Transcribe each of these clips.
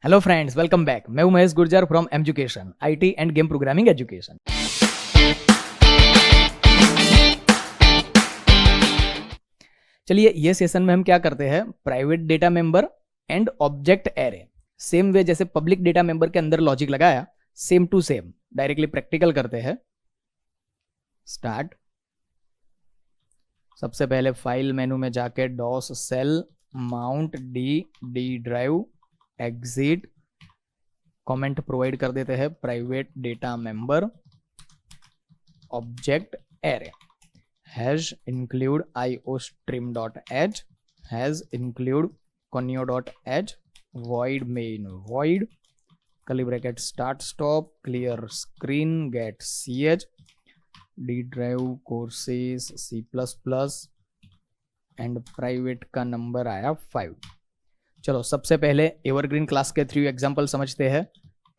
Hello friends, welcome back. मैं हूं Mahesh Gurjar from education IT and game programming education. चलिए, ये सेशन में हम क्या करते हैं, private data member and object array. Same way जैसे पब्लिक डेटा मेंबर के अंदर लॉजिक लगाया, same to same directly practical करते हैं। स्टार्ट। सबसे पहले फाइल मेनू में जाके DOS shell mount D drive exit comment provide कर देते हैं private data member object array hash include iostream.h has include conio.h void main void curly bracket start stop clear screen get ch d drive courses c++ and private का number आया 5। चलो, सबसे पहले evergreen class के 3 example समझते हैं।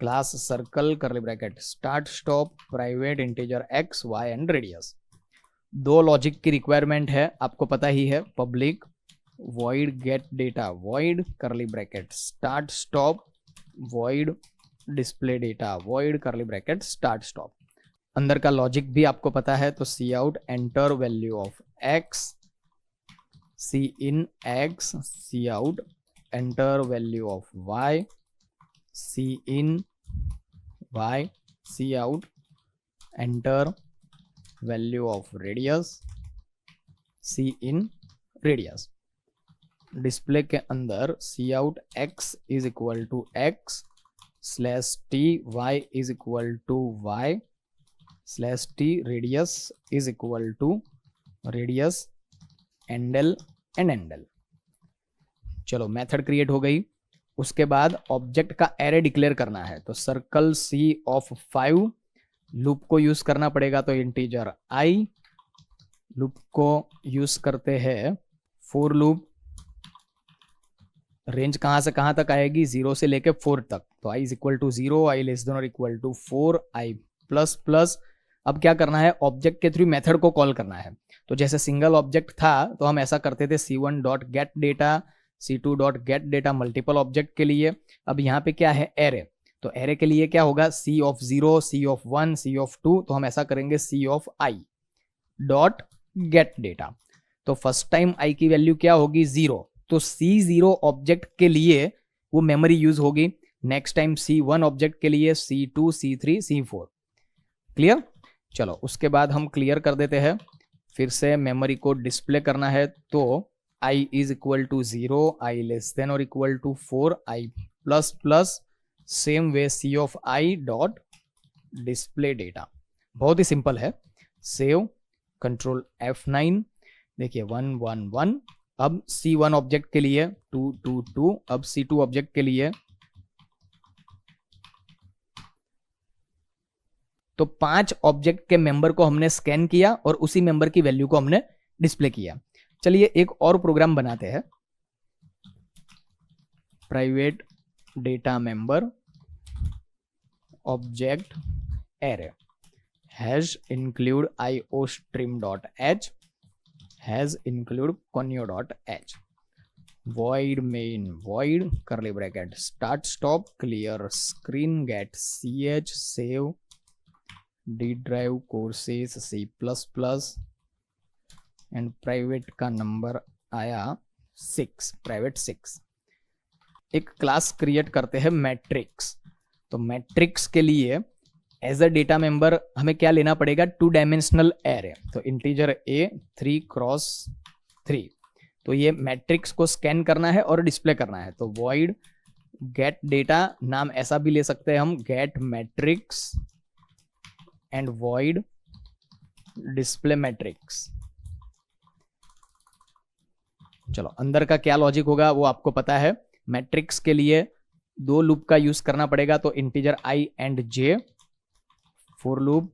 Class circle curly bracket start stop private integer x y and radius. दो logic की रिक्वायरमेंट है, आपको पता ही है। Public void get data void curly bracket start stop void display data void curly bracket start stop. अंदर का logic भी आपको पता है, तो c out enter value of x, c in x, c out enter value of y, c in y, c out enter value of radius, c in radius. Display के अंदर c out x is equal to x slash t y is equal to y slash t radius is equal to radius endl and endl. चलो, method create हो गई। उसके बाद object का array declare करना है, तो सर्कल सी ऑफ 5 लूप को यूज करना पड़ेगा, तो इंटीजर i लूप को यूज करते हैं। फॉर लूप रेंज कहां से कहां तक आएगी, 0 से लेके 4 तक, तो i is equal to 0, i less than और equal to 4, i plus plus. अब क्या करना है, ऑब्जेक्ट के थ्रू मेथड को कॉल करना है। तो जैसे सिंगल ऑब्जेक्ट था तो हम ऐसा करते थे c1 dot get data, c2 dot get data multiple object के लिए। अब यहाँ पे क्या है, एरे, तो एरे के लिए क्या होगा, c of 0, c of 1, c of 2, तो हम ऐसा करेंगे c of i dot get data. तो फर्स्ट टाइम i की वैल्यू क्या होगी, 0, तो c0 ऑब्जेक्ट के लिए वो मेमोरी यूज होगी। नेक्स्ट टाइम c1 ऑब्जेक्ट के लिए c2, c3, c4। क्लियर। चलो, उसके बाद हम क्लियर कर देते हैं। फिर से मेमोरी को डिस्प्ले करना है, तो i is equal to 0, i less than और equal to 4, i plus plus, same way c of i dot display data. बहुत ही सिंपल है। सेव, कंट्रोल F9, देखिए 1 1 1। अब c1 ऑब्जेक्ट के लिए 2 2 2, अब c2 ऑब्जेक्ट के लिए तो 5 ऑब्जेक्ट के मेंबर को हमने स्कैन किया और उसी मेंबर की वैल्यू को हमने डिस्प्ले किया। चलिए एक और प्रोग्राम बनाते हैं। Private data member object array hash include iostream.h has include conio.h void main void curly bracket start stop clear screen get ch save d drive courses c++ and private का number आया 6, private 6। एक class create करते हैं matrix. तो matrix के लिए as a data member हमें क्या लेना पड़ेगा, 2 डायमेंशनल एरे, तो इंटीजर a 3 क्रॉस 3। तो ये मैट्रिक्स को स्कैन करना है और डिस्प्ले करना है, तो void get data, नाम ऐसा भी ले सकते हैं हम, get matrix and void display matrix। चलो, अंदर का क्या लॉजिक होगा वो आपको पता है। मैट्रिक्स के लिए 2 लूप का यूज करना पड़ेगा, तो integer i and j। For loop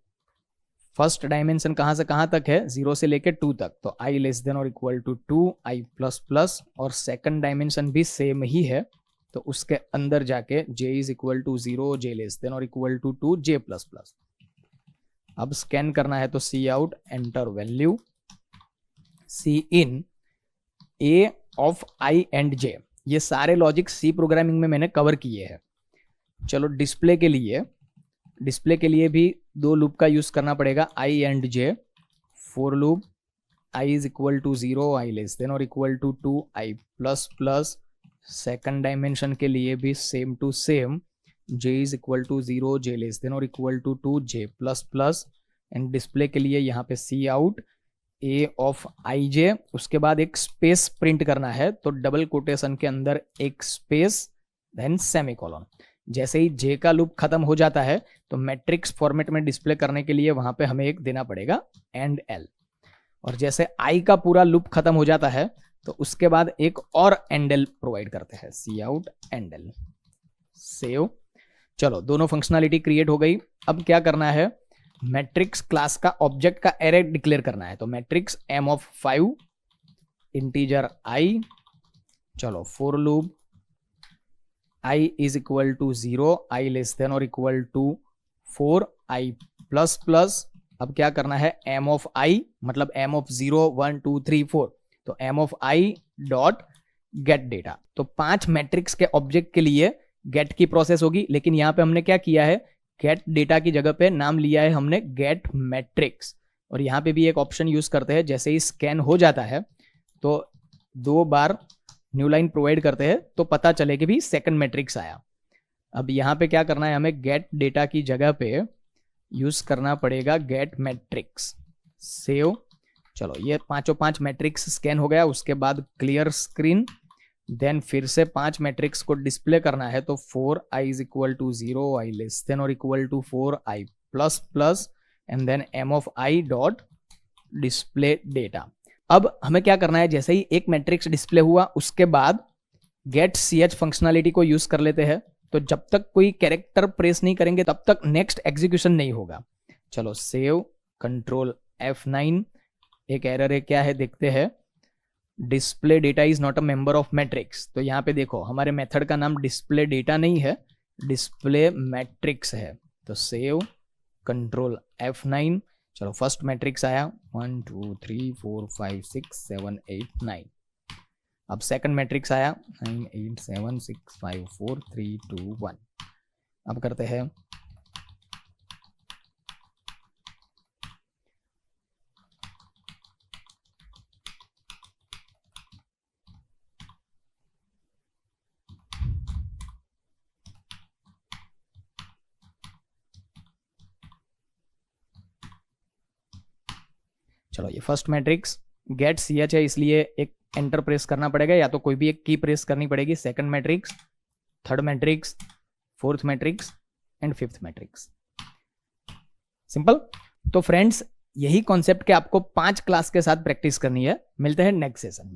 first dimension कहां से कहां तक है, 0 से लेके 2 तक, तो i लेस देन और equal to 2, i plus plus, और सेकंड डायमेंशन भी सेम ही है, तो उसके अंदर जाके j is equal to 0, j less than और equal to 2, j plus plus. अब स्कैन करना है, तो c out enter value, c in a of i and j, ये सारे लॉजिक सी प्रोग्रामिंग में मैंने कवर किए हैं। चलो डिस्प्ले के लिए भी दो लूप का यूज करना पड़ेगा, i and j. For loop i is equal to 0, i less than और equal to 2, i plus plus. Second dimension के लिए भी same to same, j is equal to 0, j less than और equal to 2, j plus plus. And display के लिए यहाँ पे c out a of i j, उसके बाद एक स्पेस प्रिंट करना है, तो डबल कोटेशन के अंदर एक स्पेस देन सेमीकोलन। जैसे ही j का लूप खत्म हो जाता है तो मैट्रिक्स फॉर्मेट में डिस्प्ले करने के लिए वहां पे हमें एक देना पड़ेगा एंड l। और जैसे i का पूरा लूप खत्म हो जाता है तो उसके बाद एक और एंड l प्रोवाइड करते हैं, सी आउट एंड l। सेव। चलो दोनों फंक्शनलिटी क्रिएट हो गई। अब क्या करना है, मैट्रिक्स क्लास का ऑब्जेक्ट का एरे डिक्लेयर करना है। तो matrix m of 5 integer i। चलो for loop i is equal to 0, i less than और equal to 4, i plus plus. अब क्या करना है, m ऑफ i मतलब m ऑफ 0, 1, 2, 3, 4, तो m of i dot get data. तो 5 मैट्रिक्स के ऑब्जेक्ट के लिए गेट की प्रोसेस होगी, लेकिन यहां पे हमने क्या किया है, गेट डेटा की जगह पे नाम लिया है हमने गेट मैट्रिक्स। और यहां पे भी एक ऑप्शन यूज करते हैं, जैसे ही स्कैन हो जाता है तो 2 बार न्यू लाइन प्रोवाइड करते हैं तो पता चले कि भी सेकंड मैट्रिक्स आया। अब यहाँ पे क्या करना है, हमें गेट डेटा की जगह पे यूज करना पड़ेगा गेट मैट्रिक्स। सेव। चलो ये 5 मैट्रिक्स स्कैन हो गया, उसके बाद क्लियर स्क्रीन। देन फिर से 5 मैट्रिक्स को डिस्प्ले करना है, तो 4, i is equal to 0, i less than और equal to 4, i plus plus and then m of i dot display data. अब हमें क्या करना है, जैसे ही एक मैट्रिक्स डिस्प्ले हुआ उसके बाद गेट ch फंक्शनलिटी को यूज कर लेते हैं। तो जब तक कोई कैरेक्टर प्रेस नहीं करेंगे तब तक नेक्स्ट एग्जीक्यूशन नहीं होगा। चलो सेव, कंट्रोल F9। एक एरर है, क्या है देखते हैं, display data is not a member of matrix. तो यहाँ पे देखो हमारे मेथड का नाम डिस्प्ले डेटा नहीं है, डिस्प्ले मैट्रिक्स है। तो सेव, कंट्रोल F9। चलो फर्स्ट मैट्रिक्स आया 1, 2, 3, 4, 5, 6, 7, 8, 9। अब सेकंड मैट्रिक्स आया 9, 8, 7, 6, 5, 4, 3, 2, 1। अब करते हैं चलो ये फर्स्ट मैट्रिक्स गेट ch है, इसलिए एक एंटर प्रेस करना पड़ेगा या तो कोई भी एक की प्रेस करनी पड़ेगी। Second matrix, third matrix, fourth matrix and fifth matrix. Simple. तो फ्रेंड्स यही कॉन्सेप्ट के आपको 5 क्लास के साथ प्रैक्टिस करनी है। मिलते हैं नेक्स्ट सेशन में।